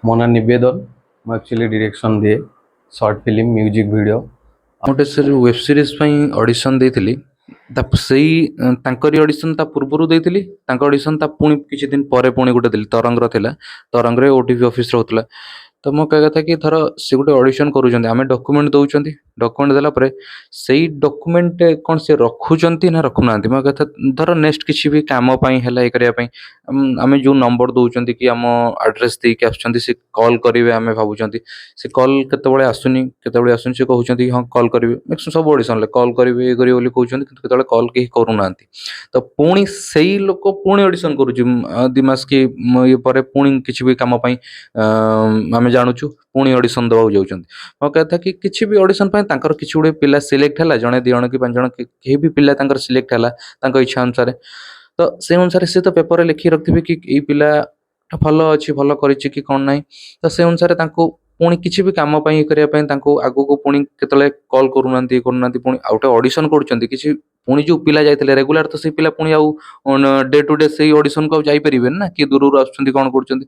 ମୋ ନାଁ ନିବେଦନ। ମୁଁ ଆକ୍ଚୁଆଲି ଡିରେକ୍ସନ୍ ଦିଏ ସର୍ଟ ଫିଲ୍ମ ମ୍ୟୁଜିକ୍ ଭିଡ଼ିଓ। ଗୋଟେ ୱେବ୍ ସିରିଜ୍ ପାଇଁ ଅଡ଼ିସନ୍ ଦେଇଥିଲି। ସେଇ ତାଙ୍କରି ଅଡ଼ିସନ୍ ତା ପୂର୍ବରୁ ଦେଇଥିଲି। ତାଙ୍କ ଅଡ଼ିସନ୍ ତା ପୁଣି କିଛି ଦିନ ପରେ ପୁଣି ଗୋଟେ ଦେଲି। ତରଙ୍ଗର ଥିଲା, ତରଙ୍ଗରେ OTV ଅଫିସ୍ ରହୁଥିଲା। ତ ମୋ କହିବା କଥା କି ଧର ସେ ଗୋଟେ ଅଡ଼ିସନ୍ କରୁଛନ୍ତି, ଆମେ ଡକୁମେଣ୍ଟ ଦେଉଛନ୍ତି, ଡକୁମେଣ୍ଟ ଦେଲା ପରେ ସେଇ ଡକୁମେଣ୍ଟ କ'ଣ ସେ ରଖୁଛନ୍ତି ନା ରଖୁନାହାନ୍ତି। ମୋ କଥା ଧର ନେକ୍ସଟ କିଛି ବି କାମ ପାଇଁ ହେଲା ଇଏ କରିବା ପାଇଁ ଆମେ ଯେଉଁ ନମ୍ବର ଦେଉଛନ୍ତି କି ଆମ ଆଡ୍ରେସ୍ ଦେଇକି ଆସୁଛନ୍ତି, ସେ କଲ୍ କରିବେ ଆମେ ଭାବୁଛନ୍ତି, ସେ କଲ୍ କେତେବେଳେ ଆସୁନି ସେ କହୁଛନ୍ତି ହଁ କଲ୍ କରିବେ। ସବୁ ଅଡ଼ିସନ୍ରେ କଲ୍ କରିବେ ଇଏ କରିବେ ବୋଲି କହୁଛନ୍ତି, କିନ୍ତୁ କେତେବେଳେ କଲ୍ କେହି କରୁନାହାନ୍ତି। ତ ପୁଣି ସେଇ ଲୋକ ପୁଣି ଅଡ଼ିସନ୍ କରୁଛି 2 ମାସ କି ଇଏ ପରେ ପୁଣି କିଛି ବି କାମ ପାଇଁ ଆମେ ଜାଣୁଛୁ ପୁଣି ଅଡ଼ିସନ୍ ଦେବାକୁ ଯାଉଛନ୍ତି। ମୋ କଥା କି କିଛି ବି ଅଡ଼ିସନ୍ ପାଇଁ ତାଙ୍କର କିଛି ଗୋଟେ ପିଲା ସିଲେକ୍ଟ ହେଲା, ଜଣେ 2 ଜଣ କି 5 ଜଣ କେହି ବି ପିଲା ତାଙ୍କର ସିଲେକ୍ଟ ହେଲା ତାଙ୍କ ଇଚ୍ଛା ଅନୁସାରେ। ତ ସେଇ ଅନୁସାରେ ସେ ତ ପେପରରେ ଲେଖିକି ରଖିଥିବେ କି ଏଇ ପିଲା ଭଲ ଅଛି, ଭଲ କରିଛି କି କ'ଣ ନାହିଁ। ତ ସେ ଅନୁସାରେ ତାଙ୍କୁ ପୁଣି କିଛି ବି କାମ ପାଇଁ ଇଏ କରିବା ପାଇଁ ତାଙ୍କୁ ଆଗକୁ ପୁଣି କେତେବେଳେ କଲ୍ କରୁନାହାନ୍ତି ପୁଣି ଆଉ ଗୋଟେ ଅଡ଼ିସନ୍ କରୁଛନ୍ତି। କିଛି ପୁଣି ଯେଉଁ ପିଲା ଯାଇଥିଲେ ରେଗୁଲାର, ତ ସେଇ ପିଲା ପୁଣି ଆଉ ଡେ ଟୁ ଡେ ସେଇ ଅଡ଼ିସନ୍କୁ ଆଉ ଯାଇପାରିବେନି ନା, କିଏ ଦୂରରୁ ଆସୁଛନ୍ତି କ'ଣ କରୁଛନ୍ତି।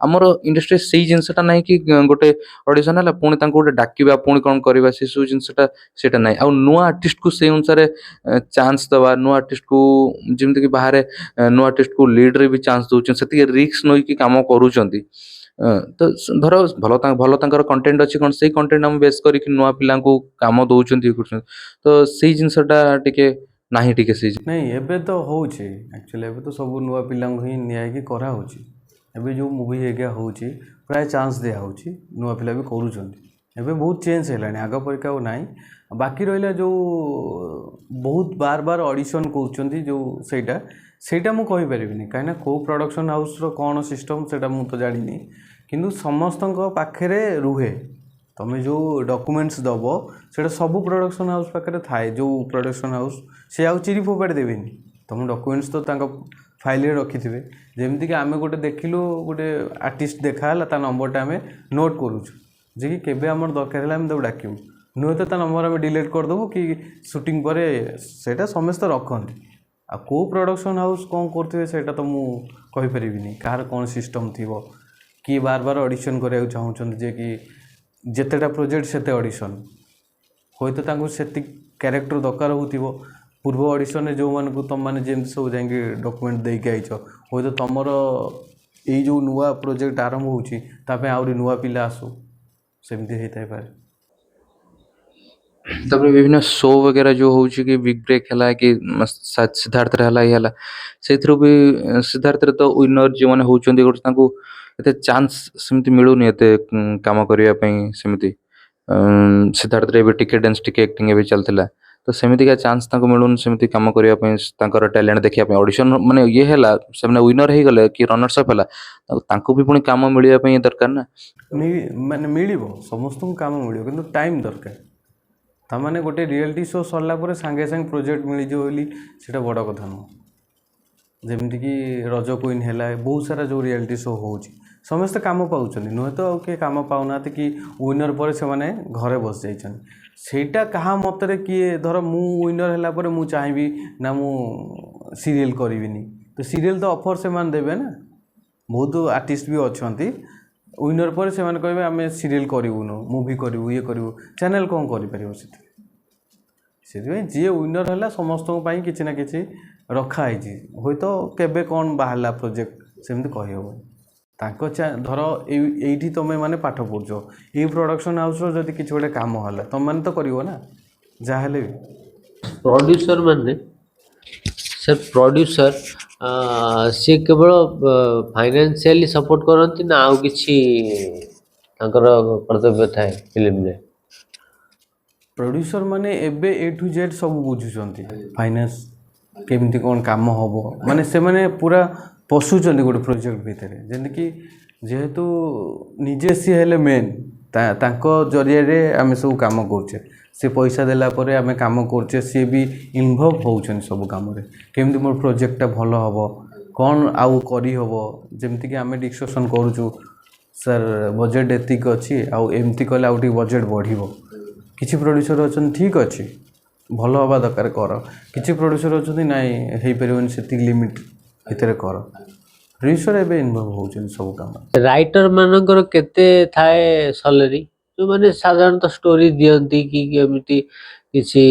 ଆମର ଇଣ୍ଡଷ୍ଟ୍ରି ସେଇ ଜିନିଷଟା ନାହିଁ କି ଗୋଟେ ଅଡ଼ିସନ୍ ହେଲା ପୁଣି ତାଙ୍କୁ ଗୋଟେ ଡାକିବା ପୁଣି କ'ଣ କରିବା, ସେସବୁ ଜିନିଷଟା ସେଇଟା ନାହିଁ। ଆଉ ନୂଆ ଆର୍ଟିଷ୍ଟକୁ ସେଇ ଅନୁସାରେ ଚାନ୍ସ ଦେବା, ନୂଆ ଆର୍ଟିଷ୍ଟକୁ ଯେମିତିକି ବାହାରେ ନୂଆ ଆର୍ଟିଷ୍ଟକୁ ଲିଡ୍ରେ ବି ଚାନ୍ସ ଦେଉଛନ୍ତି, ସେତିକି ରିସ୍କ ନେଇକି କାମ କରୁଛନ୍ତି। ତ ଧର ଭଲ ତାଙ୍କର କଣ୍ଟେଣ୍ଟ ଅଛି, କ'ଣ ସେଇ କଣ୍ଟେଣ୍ଟ ଆମେ ବେସ୍ କରିକି ନୂଆ ପିଲାଙ୍କୁ କାମ ଦେଉଛନ୍ତି ଇଏ କରୁଛନ୍ତି। ତ ସେଇ ଜିନିଷଟା ଟିକେ ନାହିଁ ଟିକେ ସେଇ ନାଇଁ ଏବେ ତ ହେଉଛି ଆକ୍ଚୁଆଲି, ଏବେ ତ ସବୁ ନୂଆ ପିଲାଙ୍କୁ ହିଁ ନିଆହେଇକି କରାହେଉଛି। ଏବେ ଯେଉଁ ମୁଭି ହେରିକା ହେଉଛି ପ୍ରାୟ ଚାନ୍ସ ଦିଆହେଉଛି, ନୂଆ ପିଲା ବି କରୁଛନ୍ତି। ଏବେ ବହୁତ ଚେଞ୍ଜ ହେଲାଣି, ଆଗ ପରିକା ଆଉ ନାହିଁ। ବାକି ରହିଲା ଯେଉଁ ବହୁତ ବାର ବାର ଅଡ଼ିସନ୍ କରୁଛନ୍ତି ଯେଉଁ ସେଇଟା ମୁଁ କହିପାରିବିନି, କାହିଁକିନା କେଉଁ ପ୍ରଡ଼କ୍ସନ୍ ହାଉସ୍ର କ'ଣ ସିଷ୍ଟମ୍ ସେଇଟା ମୁଁ ତ ଜାଣିନି। କିନ୍ତୁ ସମସ୍ତଙ୍କ ପାଖରେ ରୁହେ, ତୁମେ ଯେଉଁ ଡକୁମେଣ୍ଟସ୍ ଦେବ ସେଇଟା ସବୁ ପ୍ରଡ଼କ୍ସନ୍ ହାଉସ୍ ପାଖରେ ଥାଏ। ଯେଉଁ ପ୍ରଡ଼କ୍ସନ୍ ହାଉସ୍ ସେ ଆଉ ଚିରି ଫୋପାଡ଼ି ଦେବେନି, ତୁମ ଡକୁମେଣ୍ଟସ୍ ତ ତାଙ୍କ ଫାଇଲ୍ରେ ରଖିଥିବେ। ଯେମିତିକି ଆମେ ଗୋଟେ ଦେଖିଲୁ, ଗୋଟେ ଆର୍ଟିଷ୍ଟ ଦେଖା ହେଲା, ତା ନମ୍ବରଟା ଆମେ ନୋଟ୍ କରୁଛୁ ଯେ କି କେବେ ଆମର ଦରକାର ହେଲା ଆମେ ତାକୁ ଡାକିବୁ, ନୁହେଁ ତ ତା ନମ୍ବର ଆମେ ଡିଲିଟ୍ କରିଦେବୁ କି ସୁଟିଂ ପରେ। ସେଇଟା ସମସ୍ତେ ରଖନ୍ତି। ଆଉ କେଉଁ ପ୍ରଡ଼କ୍ସନ୍ ହାଉସ୍ କ'ଣ କରୁଥିବେ ସେଇଟା ତ ମୁଁ କହିପାରିବିନି, କାହାର କ'ଣ ସିଷ୍ଟମ୍ ଥିବ। କିଏ ବାର ବାର ଅଡ଼ିସନ୍ କରିବାକୁ ଚାହୁଁଛନ୍ତି, ଯେ କି ଯେତେଟା ପ୍ରୋଜେକ୍ଟ ସେତେ ଅଡ଼ିସନ୍, ହୁଏତ ତାଙ୍କୁ ସେତିକି କ୍ୟାରେକ୍ଟର ଦରକାର ହେଉଥିବ। ପୂର୍ବ ଅଡ଼ିସନ୍ରେ ଯେଉଁମାନଙ୍କୁ ତୁମମାନେ ଯେମିତି ସବୁ ଯାଇକି ଡକୁମେଣ୍ଟ ଦେଇକି ଆଇଛ, ହୁଏତ ତୁମର ଏଇ ଯେଉଁ ନୂଆ ପ୍ରୋଜେକ୍ଟ ଆରମ୍ଭ ହେଉଛି ତା ପାଇଁ ଆହୁରି ନୂଆ ପିଲା ଆସୁ, ସେମିତି ହେଇଥାଇପାରେ। ତାପରେ ବିଭିନ୍ନ ଶୋ ବଗେରା ଯେଉଁ ହେଉଛି କି ବିଗ୍ ବ୍ରେକ୍ ହେଲା କି ସିଦ୍ଧାର୍ଥରେ ହେଲା ଇଏ ହେଲା, ସେଇଥିରୁ ବି ସିଦ୍ଧାର୍ଥରେ ତ ୱିନର ଯେଉଁମାନେ ହେଉଛନ୍ତି ଗୋଟେ ତାଙ୍କୁ ଏତେ ଚାନ୍ସ ସେମିତି ମିଳୁନି ଏତେ କାମ କରିବା ପାଇଁ। ସେମିତି ସିଦ୍ଧାର୍ଥରେ ଏବେ ଟିକେ ଡ୍ୟାନ୍ସ ଟିକେ ଆକ୍ଟିଂ ଏବେ ଚାଲିଥିଲା, ତ ସେମିତିକା ଚାନ୍ସ ତାଙ୍କୁ ମିଳୁନି ସେମିତି କାମ କରିବା ପାଇଁ, ତାଙ୍କର ଟ୍ୟାଲେଣ୍ଟ ଦେଖିବା ପାଇଁ। ଅଡ଼ିସନ୍ ମାନେ ଇଏ ହେଲା, ସେମାନେ ୱିନର ହେଇଗଲେ କି ରନର୍ସ ଅପ୍ ହେଲା, ତାଙ୍କୁ ବି ପୁଣି କାମ ମିଳିବା ପାଇଁ ଦରକାର ନା। ମାନେ ମିଳିବ, ସମସ୍ତଙ୍କୁ କାମ ମିଳିବ, କିନ୍ତୁ ଟାଇମ୍ ଦରକାର। ତାମାନେ ଗୋଟେ ରିଆଲିଟି ଶୋ ସରିଲା ପରେ ସାଙ୍ଗେ ସାଙ୍ଗେ ପ୍ରୋଜେକ୍ଟ ମିଳିଯିବ ବୋଲି ସେଇଟା ବଡ଼ କଥା ନୁହଁ। ଯେମିତିକି ରଜ କୁଇନ୍ ହେଲା, ବହୁତ ସାରା ଯେଉଁ ରିଆଲିଟି ଶୋ ହେଉଛି ସମସ୍ତେ କାମ ପାଉଛନ୍ତି, ନୁହେଁ ତ ଆଉ କିଏ କାମ ପାଉନାହାନ୍ତି କି ୱିନର୍ ପରେ ସେମାନେ ଘରେ ବସିଯାଇଛନ୍ତି। ସେଇଟା କାହା ମତରେ କିଏ, ଧର ମୁଁ ୱିନର୍ ହେଲା ପରେ ମୁଁ ଚାହିଁବି ନା ମୁଁ ସିରିଏଲ୍ କରିବିନି, ତ ସିରିଏଲ୍ ତ ଅଫର୍ ସେମାନେ ଦେବେ ନା। ବହୁତ ଆର୍ଟିଷ୍ଟ ବି ଅଛନ୍ତି, ୱିନର୍ ପରେ ସେମାନେ କହିବେ ଆମେ ସିରିଏଲ୍ କରିବୁନୁ, ମୁଭି କରିବୁ, ଇଏ କରିବୁ। ଚ୍ୟାନେଲ୍ କ'ଣ କରିପାରିବ ସେଥିପାଇଁ ଯିଏ ୱିନର୍ ହେଲା ସମସ୍ତଙ୍କ ପାଇଁ କିଛି ନା କିଛି ରଖା ହେଇଛି। ହୁଏତ କେବେ କ'ଣ ବାହାରିଲା ପ୍ରୋଜେକ୍ଟ ସେମିତି କହିହେବନି। ତାଙ୍କ ଧର ଏଇଠି ତୁମେ ମାନେ ପାଠ ପଢ଼ୁଛ, ଏଇ ପ୍ରଡ଼କ୍ସନ୍ ହାଉସ୍ର ଯଦି କିଛି ଗୋଟେ କାମ ହେଲା ତୁମମାନେ ତ କରିବ ନା ଯାହା ହେଲେ ବି। ପ୍ରଡ୍ୟୁସର ମାନେ ପ୍ରଡ୍ୟୁସର ସିଏ କେବଳ ଫାଇନାନ୍ସିଆଲି ସପୋର୍ଟ କରନ୍ତି ନା ଆଉ କିଛି ତାଙ୍କର କର୍ତ୍ତବ୍ୟ ଥାଏ ଫିଲ୍ମରେ? ପ୍ରଡ୍ୟୁସର ମାନେ ଏବେ A to Z ସବୁ ବୁଝୁଛନ୍ତି, ଫାଇନାନ୍ସ କେମିତି କ'ଣ କାମ ହେବ, ମାନେ ସେମାନେ ପୁରା ପଶୁଛନ୍ତି ଗୋଟେ ପ୍ରୋଜେକ୍ଟ ଭିତରେ। ଯେମିତିକି ଯେହେତୁ ନିଜେ ସିଏ ହେଲେ ମେନ୍, ତାଙ୍କ ଜରିଆରେ ଆମେ ସବୁ କାମ କରୁଛେ, ସେ ପଇସା ଦେଲା ପରେ ଆମେ କାମ କରୁଛେ, ସିଏ ବି ଇନଭଲ୍ଭ ହେଉଛନ୍ତି ସବୁ କାମରେ। କେମିତି ମୋର ପ୍ରୋଜେକ୍ଟଟା ଭଲ ହେବ, କ'ଣ ଆଉ କରିହେବ। ଯେମିତିକି ଆମେ ଡିସ୍କସନ୍ କରୁଛୁ, ସାର୍ ବଜେଟ୍ ଏତିକି ଅଛି, ଆଉ ଏମିତି କଲେ ଆଉ ଟିକେ ବଜେଟ୍ ବଢ଼ିବ। କିଛି ପ୍ରଡ୍ୟୁସର ଅଛନ୍ତି ଠିକ୍ ଅଛି ଭଲ ହେବା ଦରକାର କର, କିଛି ପ୍ରଡ୍ୟୁସର ଅଛନ୍ତି ନାଇଁ ହେଇପାରିବନି ସେତିକି ଲିମିଟ୍ ଭିତରେ କର। ପ୍ରୋଡ୍ୟୁସର ଏବେ ଇନଭଲ୍ଭ ହେଉଛନ୍ତି ସବୁ କାମ। ରାଇଟର ମାନଙ୍କର କେତେ ଥାଏ ସାଲାରୀ, ଯୋଉମାନେ ସାଧାରଣତଃ ଷ୍ଟୋରି ଦିଅନ୍ତି କି ଏମିତି କିଛି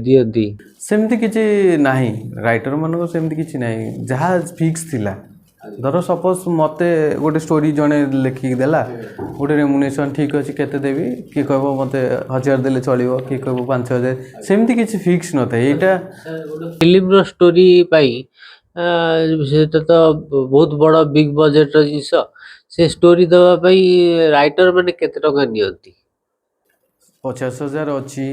ଦିଅନ୍ତି? ସେମିତି କିଛି ନାହିଁ, ରାଇଟର ମାନଙ୍କର ସେମିତି କିଛି ନାହିଁ, ଯାହା ଫିକ୍ସ ଥିଲା। ଧର ସପୋଜ ମୋତେ ଗୋଟେ ଷ୍ଟୋରି ଜଣେ ଲେଖିକି ଦେଲା, ଗୋଟେ ରେମୁନେସନ୍ ଠିକ୍ ଅଛି କେତେ ଦେବି, କିଏ କହିବ ମୋତେ 1000 ଦେଲେ ଚଳିବ, କିଏ କହିବ 5000, ସେମିତି କିଛି ଫିକ୍ସ ନଥାଏ। ଏଇଟା ଫିଲ୍ମର ଷ୍ଟୋରି ପାଇଁ ସେଟା ତ ବହୁତ ବଡ଼ ବିగ్ ବଜେଟର ଜିନିଷ, ସେ ଷ୍ଟୋରି ଦେବା ପାଇଁ ରାଇଟର ମାନେ କେତେ ଟଙ୍କା ନିଅନ୍ତି? 50,000 ଅଛି,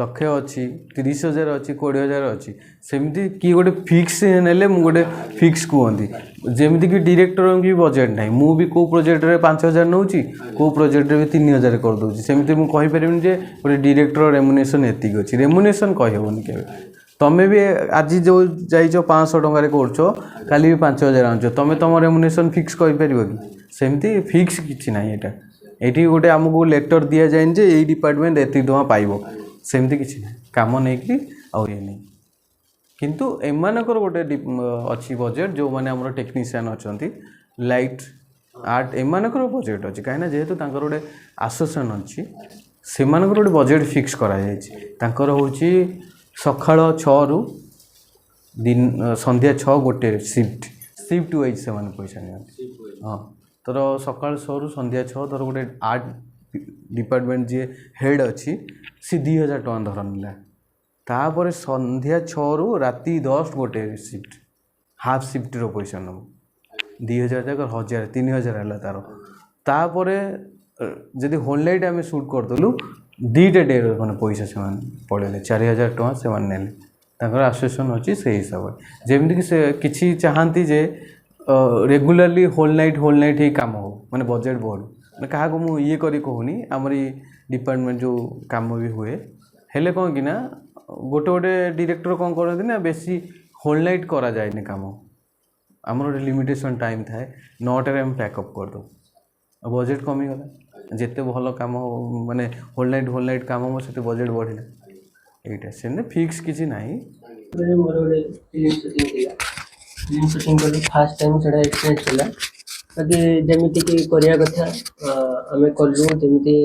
ଲକ୍ଷେ ଅଛି, 30,000 ଅଛି, 20,000 ଅଛି। ସେମିତି କି ଗୋଟେ ଫିକ୍ସ ନେଲେ ମୁଁ ଗୋଟେ ଫିକ୍ସ କୁହନ୍ତି, ଯେମିତିକି ଡିରେକ୍ଟରଙ୍କ ବି ବଜେଟ୍ ନାହିଁ। ମୁଁ ବି କେଉଁ ପ୍ରୋଜେକ୍ଟରେ 5,000 ନେଉଛି, କେଉଁ ପ୍ରୋଜେକ୍ଟରେ ବି 3,000 କରିଦେଉଛି। ସେମିତି ମୁଁ କହିପାରିବିନି ଯେ ଗୋଟେ ଡିରେକ୍ଟର ରେମୁନେସନ୍ ଏତିକି ଅଛି, ରେମୁନେସନ୍ କହିହେବନି କେବେ। ତମେ ବି ଆଜି ଯେଉଁ ଯାଇଛ 500 ଟଙ୍କାରେ କରୁଛ, କାଲି ବି 5,000 ଆଣୁଛ, ତମେ ତମ ରେମୁନେସନ୍ ଫିକ୍ସ କରିପାରିବ କି? ସେମିତି ଫିକ୍ସ କିଛି ନାହିଁ। ଏଇଠି ଗୋଟେ ଆମକୁ ଲେଟର ଦିଆଯାଏନି ଯେ ଏଇ ଡିପାର୍ଟମେଣ୍ଟ ଏତିକି ଟଙ୍କା ପାଇବ, ସେମିତି କିଛି ନାହିଁ। କାମ ନେଇକି ଆଉ ଇଏ ନେଇ, କିନ୍ତୁ ଏମାନଙ୍କର ଗୋଟେ ଅଛି ବଜେଟ୍, ଯେଉଁମାନେ ଆମର ଟେକ୍ନିସିଆନ୍ ଅଛନ୍ତି, ଲାଇଟ୍ ଆର୍ଟ, ଏମାନଙ୍କର ବଜେଟ୍ ଅଛି। କାହିଁକିନା ଯେହେତୁ ତାଙ୍କର ଗୋଟେ ଆସୋସିଏସନ୍ ଅଛି, ସେମାନଙ୍କର ଗୋଟେ ବଜେଟ୍ ଫିକ୍ସ କରାଯାଇଛି। ତାଙ୍କର ହେଉଛି ସକାଳ 6ରୁ ସନ୍ଧ୍ୟା 6 ଗୋଟେ ସିଫ୍ଟ ୱାଇଜ୍ ସେମାନେ ପଇସା ନିଅନ୍ତି। ହଁ, ଧର ସକାଳ 6ରୁ ସନ୍ଧ୍ୟା 6, ଧର ଗୋଟେ ଆର୍ଟ ଡିପାର୍ଟମେଣ୍ଟ ଯିଏ ହେଡ଼୍ ଅଛି, ସେ 2,000 ଟଙ୍କା ଧର ନେଲା। ତାପରେ ସନ୍ଧ୍ୟା 6ରୁ ରାତି 10 ଗୋଟେ ସିଫ୍ଟ, ହାଫ୍ ସିଫ୍ଟର ପଇସା ନେବ 2,000 ଯାକ 1,000, 3,000 ହେଲା ତାର। ତାପରେ ଯଦି ହୋଲ୍ ନାଇଟ୍ ଆମେ ସୁଟ୍ କରିଦେଲୁ, 2ଟା ଡେର ମାନେ ପଇସା ସେମାନେ ପଳେଇଲେ, 4,000 ଟଙ୍କା ସେମାନେ ନେଲେ। ତାଙ୍କର ଆସୋସିଏସନ୍ ଅଛି ସେଇ ହିସାବରେ। ଯେମିତିକି ସେ କିଛି ଚାହାନ୍ତି ଯେ ରେଗୁଲାରଲି ହୋଲ୍ ନାଇଟ୍ ହେଇ କାମ ହଉ, ମାନେ ବଜେଟ୍ ବଢ଼ୁ। ମାନେ କାହାକୁ ମୁଁ ଇଏ କରି କହୁନି, ଆମରି ଡିପାର୍ଟମେଣ୍ଟ ଯେଉଁ କାମ ବି ହୁଏ, ହେଲେ କ'ଣ କି ନା ଗୋଟେ ଡିରେକ୍ଟର କ'ଣ କରନ୍ତି ନା, ବେଶୀ ହୋଲ୍ ନାଇଟ୍ କରାଯାଏନି କାମ। ଆମର ଗୋଟେ ଲିମିଟେସନ୍ ଟାଇମ୍ ଥାଏ, 9ଟାରେ ଆମେ ପ୍ୟାକଅପ୍ କରିଦେଉ, ଆଉ ବଜେଟ୍ କମିଗଲା। ଯେତେ ଭଲ କାମ ମାନେ ହୋଲ୍ ନାଇଟ୍ କାମ ହେବ, ସେତେ ବଜେଟ୍ ବଢ଼ିଲା। ଏଇଟା ସେମିତି ଫିକ୍ସ କିଛି ନାହିଁ। ମୋର ଗୋଟେ ଫିଲ୍ମ ସୁଟିଂ କଲି, ଫାର୍ଷ୍ଟ ଟାଇମ୍ ସେଇଟା ଏକ୍ସପିରିଏନ୍ସ ଥିଲା। ବାକି ଯେମିତିକି କରିବା କଥା ଆମେ କଲୁ, ଯେମିତି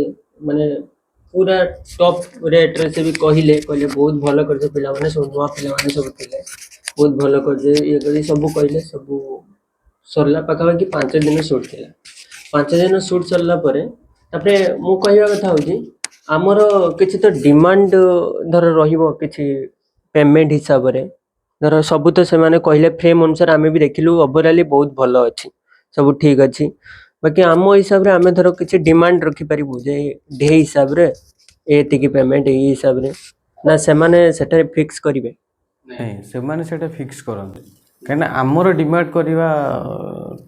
ମାନେ ପୁରା ଟପ୍ ରେଟ୍ରେ ସେ ବି କହିଲେ ବହୁତ ଭଲ କରିଛ, ପିଲାମାନେ ସବୁ ନୂଆ ପିଲାମାନେ ସବୁ ଥିଲେ, ବହୁତ ଭଲ କରିছে, ଇଏ କରି ସବୁ କହିଲେ। ସବୁ ସରିଲା, ପାଖାପାଖି 5 ଦିନ ସୁଟ୍ ଥିଲା। 5 ଦିନ ସୁଟ୍ ସରିଲା ପରେ ତାପରେ ମୁଁ କହିବା କଥା ହେଉଛି, ଆମର କିଛି ତ ଡିମାଣ୍ଡ ଧର ରହିବ କିଛି ପେମେଣ୍ଟ ହିସାବରେ। ଧର ସବୁ ତ ସେମାନେ କହିଲେ ଫ୍ରେମ୍ ଅନୁସାରେ, ଆମେ ବି ଦେଖିଲୁ ଓଭରାଲି ବହୁତ ଭଲ ଅଛି, ସବୁ ଠିକ୍ ଅଛି। ବାକି ଆମ ହିସାବରେ ଆମେ ଧର କିଛି ଡିମାଣ୍ଡ ରଖିପାରିବୁ ଯେ ଡେ ହିସାବରେ ଏତିକି ପେମେଣ୍ଟ, ଏଇ ହିସାବରେ, ନା ସେମାନେ ସେଠାରେ ଫିକ୍ସ କରିବେ? ନାଇଁ, ସେମାନେ ସେଇଟା ଫିକ୍ସ କରନ୍ତି। କାହିଁକିନା ଆମର ଡିମାଣ୍ଡ କରିବା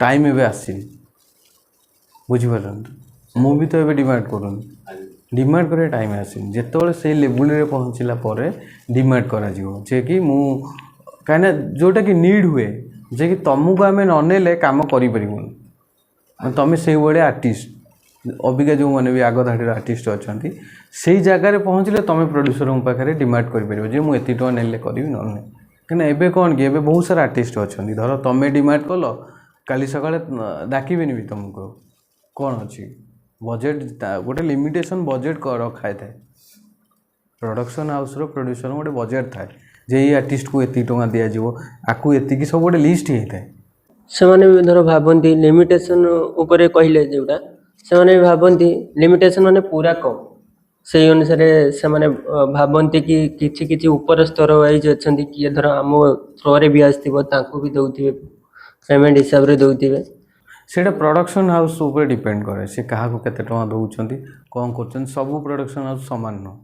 ଟାଇମ୍ ଏବେ ଆସିନି, ବୁଝିପାରୁଛନ୍ତି? ମୁଁ ବି ତ ଏବେ ଡିମାଣ୍ଡ କରୁନି, ଡିମାଣ୍ଡ କରିବା ଟାଇମ୍ ଆସିନି। ଯେତେବେଳେ ସେଇ ଲେବୁଲ୍ରେ ପହଞ୍ଚିଲା ପରେ ଡିମାଣ୍ଡ କରାଯିବ, ଯେ କି ମୁଁ କାହିଁକିନା ଯେଉଁଟାକି ନିଡ଼୍ ହୁଏ, ଯେ କି ତୁମକୁ ଆମେ ନ ନେଲେ କାମ କରିପାରିବୁନି। ତୁମେ ସେଇଭଳିଆ ଆର୍ଟିଷ୍ଟ, ଅବିକା ଯେଉଁମାନେ ବି ଆଗ ଧାଡ଼ିର ଆର୍ଟିଷ୍ଟ ଅଛନ୍ତି, ସେଇ ଜାଗାରେ ପହଞ୍ଚିଲେ ତୁମେ ପ୍ରଡ୍ୟୁସରଙ୍କ ପାଖରେ ଡିମାଣ୍ଡ କରିପାରିବ ଯେ ମୁଁ ଏତିକି ଟଙ୍କା ନେଲେ କରିବି, ନହେଲେ ନାହିଁ। କାହିଁକିନା ଏବେ କ'ଣ କି, ଏବେ ବହୁତ ସାରା ଆର୍ଟିଷ୍ଟ ଅଛନ୍ତି। ଧର ତୁମେ ଡିମାଣ୍ଡ କଲ, କାଲି ସକାଳେ ଡାକିବେନି ବି ତୁମକୁ। କ'ଣ ଅଛି, ବଜେଟ୍ ଗୋଟେ ଲିମିଟେସନ୍ ବଜେଟ୍ ରଖା ହେଇଥାଏ। ପ୍ରଡକ୍ସନ୍ ହାଉସ୍ର ପ୍ରଡ୍ୟୁସର ଗୋଟେ ବଜେଟ୍ ଥାଏ ଯେ ଏଇ ଆର୍ଟିଷ୍ଟକୁ ଏତିକି ଟଙ୍କା ଦିଆଯିବ, ଆକୁ ଏତିକି, ସବୁ ଗୋଟେ ଲିଷ୍ଟ ହେଇଥାଏ। ସେମାନେ ବି ଧର ଭାବନ୍ତି ଲିମିଟେସନ୍ ଉପରେ କହିଲେ ଯେଉଁଟା, ସେମାନେ ବି ଭାବନ୍ତି ଲିମିଟେସନ୍ ମାନେ ପୁରା କମ୍। ସେଇ ଅନୁସାରେ ସେମାନେ ଭାବନ୍ତି କି କିଛି କିଛି ଉପର ସ୍ତର ୱାଇଜ୍ ଅଛନ୍ତି, କିଏ ଧର ଆମ ଥ୍ରୋରେ ବି ଆସିଥିବ, ତାଙ୍କୁ ବି ଦେଉଥିବେ ପେମେଣ୍ଟ ହିସାବରେ ଦେଉଥିବେ। ସେଇଟା ପ୍ରଡକ୍ସନ୍ ହାଉସ୍ ଉପରେ ଡିପେଣ୍ଡ କରେ, ସେ କାହାକୁ କେତେ ଟଙ୍କା ଦେଉଛନ୍ତି, କ'ଣ କରୁଛନ୍ତି। ସବୁ ପ୍ରଡକ୍ସନ୍ ହାଉସ୍ ସମାନ ନୁହଁ।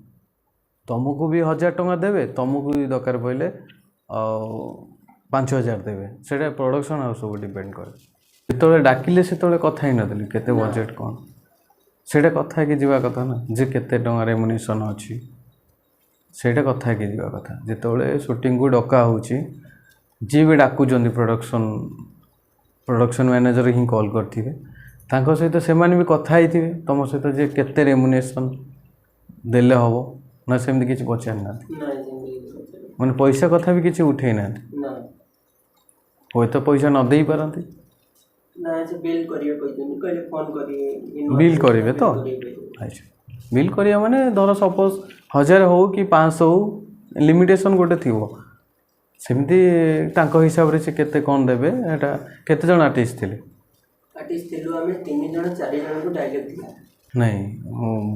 ତୁମକୁ ବି 1,000 ଟଙ୍କା ଦେବେ, ତୁମକୁ ବି ଦରକାର ପଡ଼ିଲେ 5,000 ଦେବେ। ସେଇଟା ପ୍ରଡକ୍ସନ୍ ହାଉସ୍ ଉପରେ ଡିପେଣ୍ଡ କରେ। ଯେତେବେଳେ ଡାକିଲେ ସେତେବେଳେ କଥା ହେଇନଥିଲି କେତେ ବଜେଟ୍ କ'ଣ, ସେଇଟା କଥା ହେଇକି ଯିବା କଥା ନା, ଯେ କେତେ ଟଙ୍କା ରେମୁନେସନ୍ ଅଛି, ସେଇଟା କଥା ହେଇକି ଯିବା କଥା। ଯେତେବେଳେ ସୁଟିଂକୁ ଡକା ହେଉଛି, ଯିଏ ବି ଡାକୁଛନ୍ତି ପ୍ରଡକ୍ସନ୍ ମ୍ୟାନେଜର୍ ହିଁ କଲ୍ କରିଥିବେ, ତାଙ୍କ ସହିତ ସେମାନେ ବି କଥା ହେଇଥିବେ ତୁମ ସହିତ, ଯେ କେତେ ରେମୁନେସନ୍ ଦେଲେ ହେବ, ନା ସେମିତି କିଛି ପଚାରିନାହାନ୍ତି? ମାନେ ପଇସା କଥା ବି କିଛି ଉଠେଇ ନାହାନ୍ତି? ହୁଏତ ପଇସା ନ ଦେଇପାରନ୍ତି, ନା ସେ ବିଲ୍ କରିବେ କହିଛନ୍ତି, କହିଲେ ଫୋନ୍ କରିବେ ବିଲ୍ କରିବେ ତ ଆଚ୍ଛା ବିଲ୍ କରିବା ମାନେ ଧର ସପୋଜ 1000 ହଉ କି 500 ହଉ ଲିମିଟେସନ୍ ଗୋଟେ ଥିବ ସେମିତି ତାଙ୍କ ହିସାବରେ ସେ କେତେ କ'ଣ ଦେବେ ଏଇଟା କେତେ ଜଣ ଆର୍ଟିଷ୍ଟ ଥିଲେ ଆର୍ଟିଷ୍ଟ ଥିଲୁ ଆମେ 3 ଜଣ 4 ଜଣଙ୍କୁ ଡାଇଲଗ ଥିଲା। ନାଇଁ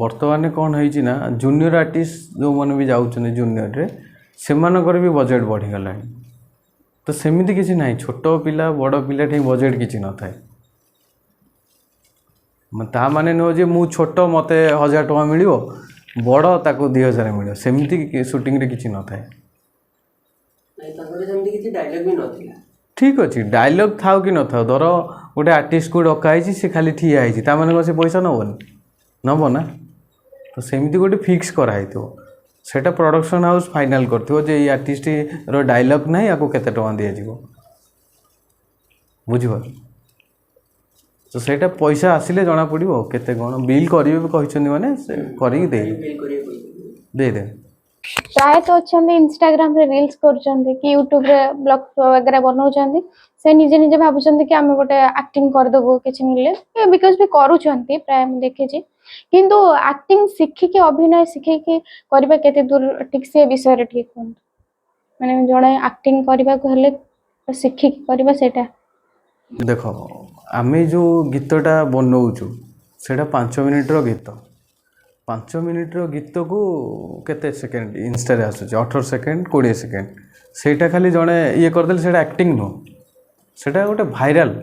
ବର୍ତ୍ତମାନ କ'ଣ ହେଇଛି ନା ଜୁନିୟର ଆର୍ଟିଷ୍ଟ ଯେଉଁମାନେ ବି ଯାଉଛନ୍ତି ଜୁନିୟରରେ ସେମାନଙ୍କର ବି ବଜେଟ୍ ବଢ଼ିଗଲାଣି ତ ସେମିତି କିଛି ନାହିଁ ଛୋଟ ପିଲା ବଡ଼ ପିଲା ଠି ବଜେଟ୍ କିଛି ନଥାଏ ତା ମାନେ ନୁହଁ ଯେ ମୁଁ ଛୋଟ ମୋତେ 1000 ଟଙ୍କା ମିଳିବ ବଡ଼ ତାକୁ 2000 ମିଳିବ ସେମିତି ସୁଟିଂରେ କିଛି ନଥାଏ ନାଇଁ ତାଙ୍କର ସେମିତି କିଛି ଡାଇଲଗ ବି ନଥିଲା। ଠିକ୍ ଅଛି ଡାଇଲଗ୍ ଥାଉ କି ନଥାଉ ଧର ଗୋଟେ ଆର୍ଟିଷ୍ଟକୁ ଡକା ହେଇଛି ସେ ଖାଲି ଠିଆ ହେଇଛି ତା ମାନେ କ'ଣ ସେ ପଇସା ନେବନି ନେବ ନା ତ ସେମିତି ଗୋଟେ ଫିକ୍ସ କରାହେଇଥିବ ସେଇଟା ପ୍ରଡକ୍ସନ୍ ହାଉସ୍ ଫାଇନାଲ୍ କରିଥିବ ଯେ ଏଇ ଆର୍ଟିଷ୍ଟର ଡାଇଲଗ୍ ନାହିଁ ଆକୁ କେତେ ଟଙ୍କା ଦିଆଯିବ ବୁଝିପାରୁଛ ତ ସେଇଟା ପଇସା ଆସିଲେ ଜଣାପଡ଼ିବ କେତେ କ'ଣ ବିଲ୍ କରିବେ ବି କହିଛନ୍ତି ମାନେ ସେ କରିକି ବିଲ୍ କରିବେ କହିଛନ୍ତି। ଦେଇଦେବେ ପ୍ରାୟତଃ ଅଛନ୍ତି ଇନଷ୍ଟାଗ୍ରାମରେ ରିଲ୍ସ କରୁଛନ୍ତି କି ୟୁଟ୍ୟୁବରେ ବ୍ଲଗ ବଗେରା ବନାଉଛନ୍ତି ସେ ନିଜେ ନିଜେ ଭାବୁଛନ୍ତି କି ଆମେ ଗୋଟେ ଆକ୍ଟିଂ କରିଦେବୁ କିଛି ମିଳିଲେ ବିକଜ ବି କରୁଛନ୍ତି ପ୍ରାୟ ମୁଁ ଦେଖିଛି କିନ୍ତୁ ଆକ୍ଟିଂ ଶିଖିକି ଅଭିନୟ ଶିଖିକି କରିବା କେତେ ଦୂର ଠିକ୍ ସେ ବିଷୟରେ ଠିକ୍ କୁହନ୍ତୁ ମାନେ ଜଣେ ଆକ୍ଟିଂ କରିବାକୁ ହେଲେ ଶିଖିକି କରିବା ସେଇଟା ଦେଖ ଆମେ ଯେଉଁ ଗୀତଟା ବନଉଛୁ ସେଇଟା 5 ମିନିଟ୍ର ଗୀତ 5 ମିନିଟ୍ର ଗୀତକୁ କେତେ ସେକେଣ୍ଡ ଇନଷ୍ଟାରେ ଆସୁଛି 18 ସେକେଣ୍ଡ 20 ସେକେଣ୍ଡ ସେଇଟା ଖାଲି ଜଣେ ଇଏ କରିଦେଲେ ସେଇଟା ଆକ୍ଟିଂ ନୁହଁ ସେଇଟା ଗୋଟେ ଭାଇରାଲ୍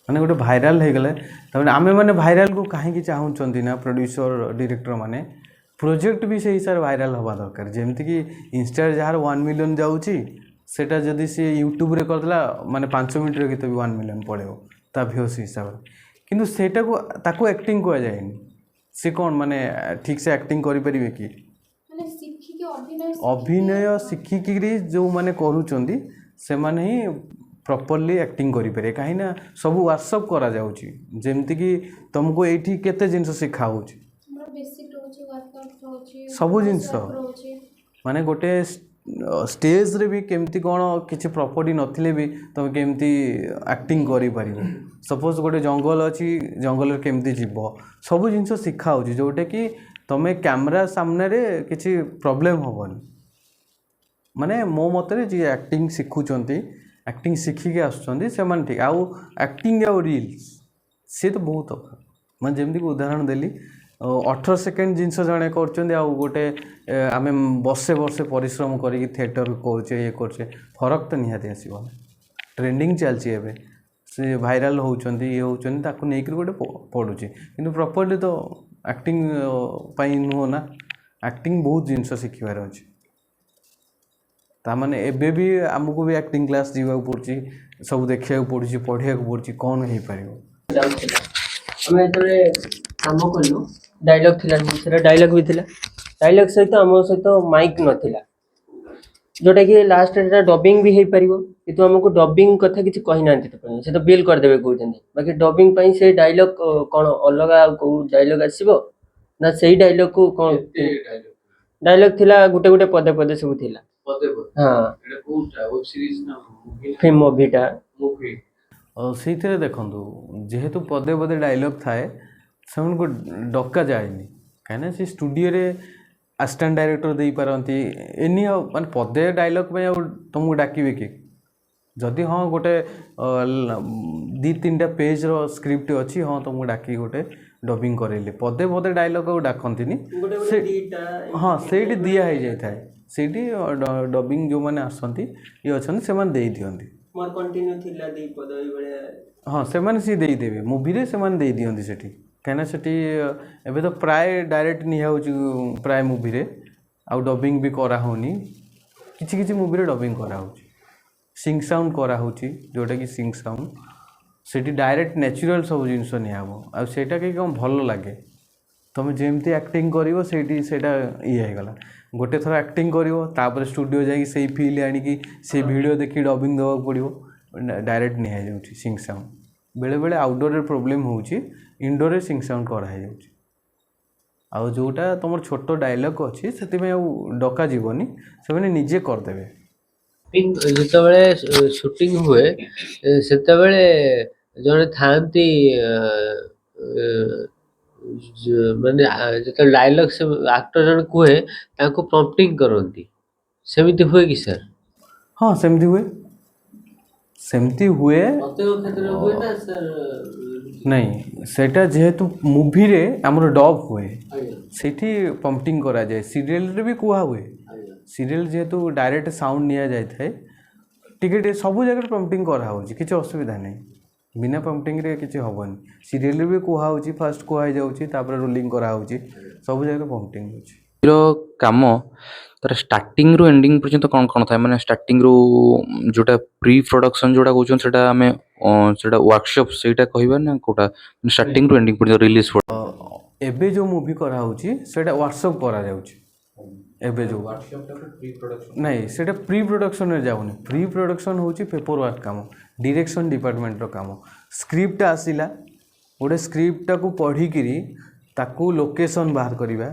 ମାନେ ଗୋଟେ ଭାଇରାଲ୍ ହେଇଗଲେ ତାପରେ ଆମେମାନେ ଭାଇରାଲ୍କୁ କାହିଁକି ଚାହୁଁଛନ୍ତି ନା ପ୍ରଡ୍ୟୁସର ଡିରେକ୍ଟର ମାନେ ପ୍ରୋଜେକ୍ଟ ବି ସେଇ ହିସାବରେ ଭାଇରାଲ୍ ହେବା ଦରକାର ଯେମିତିକି ଇନଷ୍ଟାରେ ଯାହାର 1 ମିଲିୟନ୍ ଯାଉଛି ସେଇଟା ଯଦି ସେ ୟୁଟ୍ୟୁବରେ କରିଦେଲା ମାନେ 5 ମିନିଟ୍ର ଗୀତ ବି 1 ମିଲିୟନ୍ ପଳେଇବ ତା ଭ୍ୟୁସ୍ ହିସାବରେ କିନ୍ତୁ ସେଇଟାକୁ ତାକୁ ଆକ୍ଟିଂ କୁହାଯାଏନି ସେ କ'ଣ ମାନେ ଠିକ୍ ସେ ଆକ୍ଟିଂ କରିପାରିବେ କି ଅଭିନୟ ଶିଖିକିରି ଯେଉଁମାନେ କରୁଛନ୍ତି ସେମାନେ ହିଁ ପ୍ରପରଲି ଆକ୍ଟିଂ କରିପାରିବେ କାହିଁକିନା ସବୁ ୱାର୍କସପ୍ କରାଯାଉଛି ଯେମିତିକି ତୁମକୁ ଏଇଠି କେତେ ଜିନିଷ ଶିଖା ହେଉଛି ସବୁ ଜିନିଷ ମାନେ ଗୋଟେ ଷ୍ଟେଜ୍ରେ ବି କେମିତି କ'ଣ କିଛି ପ୍ରପର୍ଟି ନଥିଲେ ବି ତୁମେ କେମିତି ଆକ୍ଟିଂ କରିପାରିବ ସପୋଜ୍ ଗୋଟେ ଜଙ୍ଗଲ ଅଛି ଜଙ୍ଗଲରେ କେମିତି ଯିବ ସବୁ ଜିନିଷ ଶିଖା ହେଉଛି ଯେଉଁଟାକି ତୁମେ କ୍ୟାମେରା ସାମ୍ନାରେ କିଛି ପ୍ରୋବ୍ଲେମ୍ ହେବନି ମାନେ ମୋ ମତରେ ଯିଏ ଆକ୍ଟିଂ ଶିଖୁଛନ୍ତି ଆକ୍ଟିଂ ଶିଖିକି ଆସୁଛନ୍ତି ସେମାନେ ଠିକ୍ ଆଉ ଆକ୍ଟିଂ ଆଉ ରିଲ୍ସ ସିଏ ତ ବହୁତ ମାନେ ଯେମିତିକି ଉଦାହରଣ ଦେଲି 18 ସେକେଣ୍ଡ ଜିନିଷ ଜଣେ କରୁଛନ୍ତି ଆଉ ଗୋଟେ ଆମେ ବର୍ଷେ ପରିଶ୍ରମ କରିକି ଥିଏଟର କରୁଛେ ଇଏ କରୁଛେ ଫରକ ତ ନିହାତି ଆସିବ ଟ୍ରେଣ୍ଡିଂ ଚାଲିଛି ଏବେ ସେ ଭାଇରାଲ୍ ହେଉଛନ୍ତି ଇଏ ହେଉଛନ୍ତି ତାକୁ ନେଇକରି ଗୋଟେ ପଡ଼ୁଛି କିନ୍ତୁ ପ୍ରପରଲି ତ ଆକ୍ଟିଂ ପାଇଁ ନୁହଁ ନା ଆକ୍ଟିଂ ବହୁତ ଜିନିଷ ଶିଖିବାର ଅଛି ତାମାନେ ଏବେ ବି ଆମକୁ ବି ଆକ୍ଟିଂ କ୍ଲାସ୍ ଯିବାକୁ ପଡ଼ୁଛି ସବୁ ଦେଖିବାକୁ ପଡ଼ୁଛି ପଢ଼ିବାକୁ ପଡ଼ୁଛି କ'ଣ ହେଇପାରିବ ଆମେ ଯେତେବେଳେ କାମ କଲୁ ଡାଇଲଗ ଥିଲା ସେଟା ଡାଇଲଗ ବି ଥିଲା ଡାଇଲଗ ସହିତ ଆମ ସହିତ ମାଇକ୍ ନଥିଲା ଯୋଉଟାକି ଲାଷ୍ଟରେ ଏଟା ଡବିଂ ବି ହେଇପାରିବ କିନ୍ତୁ ଆମକୁ ଡବିଂ କଥା କିଛି କହିନାହାନ୍ତି ସେ ତ ବିଲ୍ କରିଦେବେ କହୁଛନ୍ତି ବାକି ଡବିଂ ପାଇଁ ସେ ଡାଇଲଗ କ'ଣ ଅଲଗା କୋଉ ଡାଇଲଗ ଆସିବ ନା ସେଇ ଡାଇଲଗକୁ କ'ଣ ଡାଇଲଗ ଥିଲା ଗୋଟେ ଗୋଟେ ପଦେ ପଦେ ସବୁ ଥିଲା ହଁ ମୁଭିଟା ସେଇଥିରେ ଦେଖନ୍ତୁ ଯେହେତୁ ପଦେ ପଦେ ଡାଇଲଗ୍ ଥାଏ ସେମାନଙ୍କୁ ଡକାଯାଏନି କାହିଁକିନା ସେ ଷ୍ଟୁଡ଼ିଓରେ ଆସିଷ୍ଟାଣ୍ଟ ଡାଇରେକ୍ଟର ଦେଇପାରନ୍ତି ଏନି ଆଉ ମାନେ ପଦେ ଡାଇଲଗ୍ ପାଇଁ ଆଉ ତୁମକୁ ଡାକିବେ କି ଯଦି ହଁ ଗୋଟେ 2-3ଟା ପେଜ୍ର ସ୍କ୍ରିପ୍ଟ ଅଛି ହଁ ତୁମକୁ ଡାକିକି ଗୋଟେ ଡବିଂ କରେଇଲେ ପଦେ ପଦେ ଡାଇଲଗ୍ ଆଉ ଡାକନ୍ତିନି ସେ ହଁ ସେଇଠି ଦିଆ ହେଇଯାଇଥାଏ ସେଇଠି ଡବିଂ ଯେଉଁମାନେ ଆସନ୍ତି ଇଏ ଅଛନ୍ତି ସେମାନେ ଦେଇଦିଅନ୍ତି ହଁ ସେମାନେ ସିଏ ଦେଇଦେବେ ମୁଭିରେ ସେମାନେ ଦେଇଦିଅନ୍ତି ସେଠି କାହିଁକିନା ସେଠି ଏବେ ତ ପ୍ରାୟ ଡାଇରେକ୍ଟ ନିଆହେଉଛି ପ୍ରାୟ ମୁଭିରେ ଆଉ ଡବିଂ ବି କରାହେଉନି କିଛି କିଛି ମୁଭିରେ ଡବିଂ କରାହେଉଛି ସିଙ୍ଗ ସାଉଣ୍ଡ କରାହେଉଛି ଯେଉଁଟାକି ସିଙ୍ଗ ସାଉଣ୍ଡ ସେଠି ଡାଇରେକ୍ଟ ନ୍ୟାଚୁରାଲ୍ ସବୁ ଜିନିଷ ନିଆହେବ ଆଉ ସେଇଟା କି କ'ଣ ଭଲ ଲାଗେ ତୁମେ ଯେମିତି ଆକ୍ଟିଂ କରିବ ସେଇଠି ସେଇଟା ଇଏ ହେଇଗଲା ଗୋଟେ ଥର ଆକ୍ଟିଂ କରିବ ତାପରେ ଷ୍ଟୁଡ଼ିଓ ଯାଇକି ସେଇ ଫିଲ୍ ଆଣିକି ସେଇ ଭିଡ଼ିଓ ଦେଖି ଡବିଂ ଦେବାକୁ ପଡ଼ିବ ଡାଇରେକ୍ଟ ନିଆଯାଉଛି ସିଙ୍ଗ ସାଉଣ୍ଡ ବେଳେବେଳେ ଆଉଟଡୋରରେ ପ୍ରୋବ୍ଲେମ୍ ହେଉଛି ଇନଡୋରରେ ସିଙ୍ଗ ସାଉଣ୍ଡ କରାହେଇଯାଉଛି ଆଉ ଯେଉଁଟା ତୁମର ଛୋଟ ଡାଇଲଗ୍ ଅଛି ସେଥିପାଇଁ ଆଉ ଡକାଯିବନି ସେମାନେ ନିଜେ କରିଦେବେ ଯେତେବେଳେ ସୁଟିଂ ହୁଏ ସେତେବେଳେ ଜଣେ ଥାଆନ୍ତି ମାନେ ଯେତେବେଳେ ଡାଇଲଗ ସେ ଆକ୍ଟର ଜଣେ କୁହେ ତାଙ୍କୁ ପ୍ରମ୍ପଟିଂ କରନ୍ତି, ସେମିତି ହୁଏ କି ସାର୍? ହଁ ସେମିତି ହୁଏ, ସେମିତି ହୁଏ। ପ୍ରତ୍ୟେକ କ୍ଷେତ୍ରରେ ହୁଏ ନା ସାର୍? ନାଇଁ ସେଇଟା ଯେହେତୁ ମୁଭିରେ ଆମର ଡବ୍ ହୁଏ, ଆଜ୍ଞା ସେଇଠି ପମ୍ପଟିଂ କରାଯାଏ। ସିରିଏଲରେ ବି କୁହା ହୁଏ। ଆଜ୍ଞା ସିରିଏଲ ଯେହେତୁ ଡାଇରେକ୍ଟ ସାଉଣ୍ଡ ନିଆଯାଇଥାଏ, ଟିକେ ଟିକେ ସବୁ ଜାଗାରେ ପମ୍ପଟିଂ କରାହେଉଛି, କିଛି ଅସୁବିଧା ନାହିଁ। ବିନା ପମ୍ପଟିଂରେ କିଛି ହେବନି। ସିରିଏଲରେ ବି କୁହାହେଉଛି, ଫାଷ୍ଟ କୁହାଯାଉଛି, ତାପରେ ରୋଲିଂ କରାହେଉଛି, ସବୁ ଜାଗାରେ ପମ୍ପଟିଂ ହେଉଛି। ର କାମ ତାର ଷ୍ଟାର୍ଟିଂରୁ ଏଣ୍ଡିଂ ପର୍ଯ୍ୟନ୍ତ କ'ଣ କ'ଣ ଥାଏ? ମାନେ ଷ୍ଟାର୍ଟିଂରୁ ଯୋଉଟା ପ୍ରି ପ୍ରଡକ୍ସନ୍ ଯୋଉଟା କହୁଛନ୍ତି ସେଟା ଆମେ ସେଟା ୱାର୍କସପ୍ ସେଇଟା କହିବା ନା କୋଉଟା? ଷ୍ଟାର୍ଟିଂରୁ ଏଣ୍ଡିଂ ପର୍ଯ୍ୟନ୍ତ ରିଲିଜ୍ ଏବେ ଯେଉଁ ମୁଭି କରାହେଉଛି ସେଇଟା ୱାର୍କସପ୍ କରାଯାଉଛି। ଏବେ ଯେଉଁ ନାଇଁ ସେଇଟା ପ୍ରି ପ୍ରଡକ୍ସନରେ ଯାଉନି। ପ୍ରି ପ୍ରଡକ୍ସନ୍ ହେଉଛି ପେପର ୱାର୍କ କାମ, ଡିରେକ୍ସନ୍ ଡିପାର୍ଟମେଣ୍ଟର କାମ। ସ୍କ୍ରିପ୍ଟ ଆସିଲା, ଗୋଟେ ସ୍କ୍ରିପ୍ଟଟାକୁ ପଢ଼ିକିରି ତାକୁ ଲୋକେସନ୍ ବାହାର କରିବା,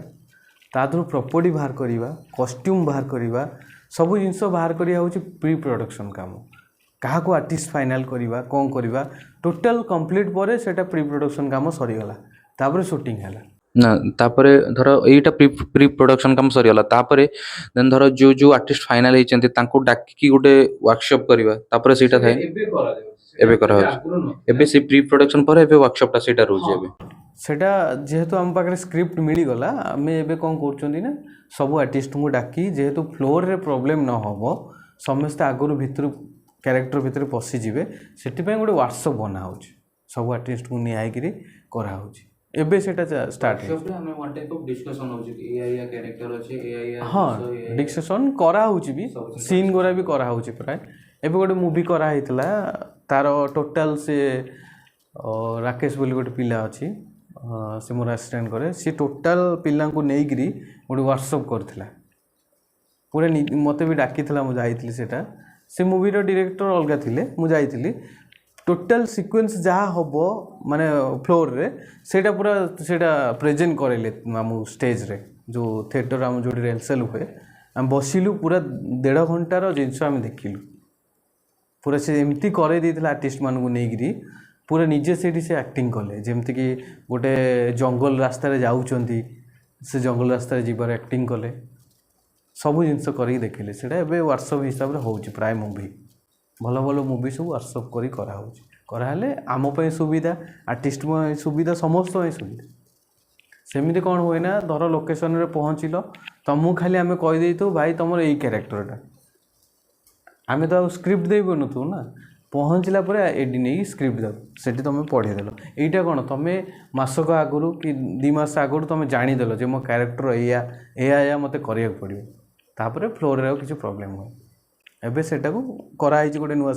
ତା ଦେହରୁ ପ୍ରପର୍ଟି ବାହାର କରିବା, କଷ୍ଟ୍ୟୁମ୍ ବାହାର କରିବା, ସବୁ ଜିନିଷ ବାହାର କରିବା ହେଉଛି ପ୍ରି ପ୍ରଡକ୍ସନ୍ କାମ। କାହାକୁ ଆର୍ଟିଷ୍ଟ ଫାଇନାଲ୍ କରିବା, କ'ଣ କରିବା, ଟୋଟାଲ୍ କମ୍ପ୍ଲିଟ୍ ପରେ ସେଇଟା ପ୍ରି ପ୍ରଡକ୍ସନ୍ କାମ ସରିଗଲା, ତାପରେ ସୁଟିଂ ହେଲା। ନା ତାପରେ ଧର ଏଇଟା ପ୍ରି ପ୍ରଡକ୍ସନ୍ କାମ ସରିଗଲା, ତାପରେ ଦେନ୍ ଧର ଯୋଉ ଆର୍ଟିଷ୍ଟ ଫାଇନାଲ ହେଇଛନ୍ତି ତାଙ୍କୁ ଡାକିକି ଗୋଟେ ୱାର୍କସପ୍ କରିବା, ତାପରେ ସେଇଟା ଥାଏ। ଏବେ କରାଯାଉଛି, ଏବେ ସେ ପ୍ରି ପ୍ରଡକ୍ସନ୍ ପରେ ଏବେ ୱାର୍କସପ୍ଟା ସେଇଟା ରହୁଛି ଏବେ। ସେଇଟା ଯେହେତୁ ଆମ ପାଖରେ ସ୍କ୍ରିପ୍ଟ ମିଳିଗଲା, ଆମେ ଏବେ କ'ଣ କରୁଛନ୍ତି ନା ସବୁ ଆର୍ଟିଷ୍ଟଙ୍କୁ ଡାକି, ଯେହେତୁ ଫ୍ଲୋରରେ ପ୍ରୋବ୍ଲେମ୍ ନ ହେବ, ସମସ୍ତେ ଆଗରୁ ଭିତରୁ କ୍ୟାରେକ୍ଟର ଭିତରେ ପଶିଯିବେ, ସେଥିପାଇଁ ଗୋଟେ ୱାର୍କସପ୍ ବନାହେଉଛି, ସବୁ ଆର୍ଟିଷ୍ଟଙ୍କୁ ନିଆ ହେଇକିରି କରାହେଉଛି। ଏବେ ସେଇଟା ଷ୍ଟାର୍ଟ ହେଇଛି। ହଁ ଡିସ୍କସନ୍ କରାହେଉଛି ବି, ସିନ୍ ଗୁଡ଼ା ବି କରାହେଉଛି ପ୍ରାୟ। ଏବେ ଗୋଟେ ମୁଭି କରାହେଇଥିଲା, ତାର ଟୋଟାଲ୍ ସେ ରାକେଶ ବୋଲି ଗୋଟେ ପିଲା ଅଛି, ସେ ମୋର ଆସିଷ୍ଟାଣ୍ଟ କରେ, ସେ ଟୋଟାଲ୍ ପିଲାଙ୍କୁ ନେଇକିରି ଗୋଟେ ୱାର୍କସପ୍ କରିଥିଲା ପୁରା। ମୋତେ ବି ଡାକିଥିଲା, ମୁଁ ଯାଇଥିଲି ସେଇଟା। ସେ ମୁଭିର ଡିରେକ୍ଟର ଅଲଗା ଥିଲେ, ମୁଁ ଯାଇଥିଲି। ଟୋଟାଲ୍ ସିକ୍ୱେନ୍ସ ଯାହା ହେବ ମାନେ ଫ୍ଲୋରରେ ସେଇଟା ପୁରା ସେଇଟା ପ୍ରେଜେଣ୍ଟ କରେଇଲେ ଆମକୁ ଷ୍ଟେଜ୍ରେ, ଯେଉଁ ଥିଏଟର ଆମ ଯେଉଁଠି ରିହର୍ସାଲ୍ ହୁଏ, ଆମେ ବସିଲୁ, ପୁରା 1.5 ଘଣ୍ଟାର ଜିନିଷ ଆମେ ଦେଖିଲୁ। ପୁରା ସେ ଏମିତି କରେଇ ଦେଇଥିଲା ଆର୍ଟିଷ୍ଟମାନଙ୍କୁ ନେଇକିରି, ପୁରା ନିଜେ ସେଇଠି ସେ ଆକ୍ଟିଂ କଲେ, ଯେମିତିକି ଗୋଟେ ଜଙ୍ଗଲ ରାସ୍ତାରେ ଯାଉଛନ୍ତି, ସେ ଜଙ୍ଗଲ ରାସ୍ତାରେ ଯିବାର ଆକ୍ଟିଂ କଲେ, ସବୁ ଜିନିଷ କରିକି ଦେଖିଲେ। ସେଇଟା ଏବେ ୱାର୍କସପ୍ ହିସାବରେ ହେଉଛି ପ୍ରାୟ ମୁଭି, ଭଲ ଭଲ ମୁଭି ସବୁ ୱାର୍କସପ୍ କରି କରାହେଉଛି। କରାହେଲେ ଆମ ପାଇଁ ସୁବିଧା, ଆର୍ଟିଷ୍ଟ ପାଇଁ ସୁବିଧା, ସମସ୍ତ ପାଇଁ ସୁବିଧା। ସେମିତି କ'ଣ ହୁଏ ନା, ଧର ଲୋକେସନରେ ପହଞ୍ଚିଲ, ତମକୁ ଖାଲି ଆମେ କହିଦେଇଥିବୁ ଭାଇ ତମର ଏଇ କ୍ୟାରେକ୍ଟରଟା, ଆମେ ତ ଆଉ ସ୍କ୍ରିପ୍ଟ ଦେଇପାରୁନଥିବୁ ନା। ପହଞ୍ଚିଲା ପରେ ଏଠି ନେଇକି ସ୍କ୍ରିପ୍ଟ ଦେବ, ସେଠି ତୁମେ ପଢ଼େଇଦେଲ। ଏଇଟା କ'ଣ, ତୁମେ ମାସକ ଆଗରୁ କି 2 ମାସ ଆଗରୁ ତୁମେ ଜାଣିଦେଲ ଯେ ମୋ କ୍ୟାରେକ୍ଟର ଏଇଆ ମୋତେ କରିବାକୁ ପଡ଼ିବ, ତାପରେ ଫ୍ଲୋରରେ ଆଉ କିଛି ପ୍ରୋବ୍ଲେମ୍ ହୁଏ। ଏବେ ସେଟାକୁ କରାହେଇଛି, ଗୋଟେ ନୂଆ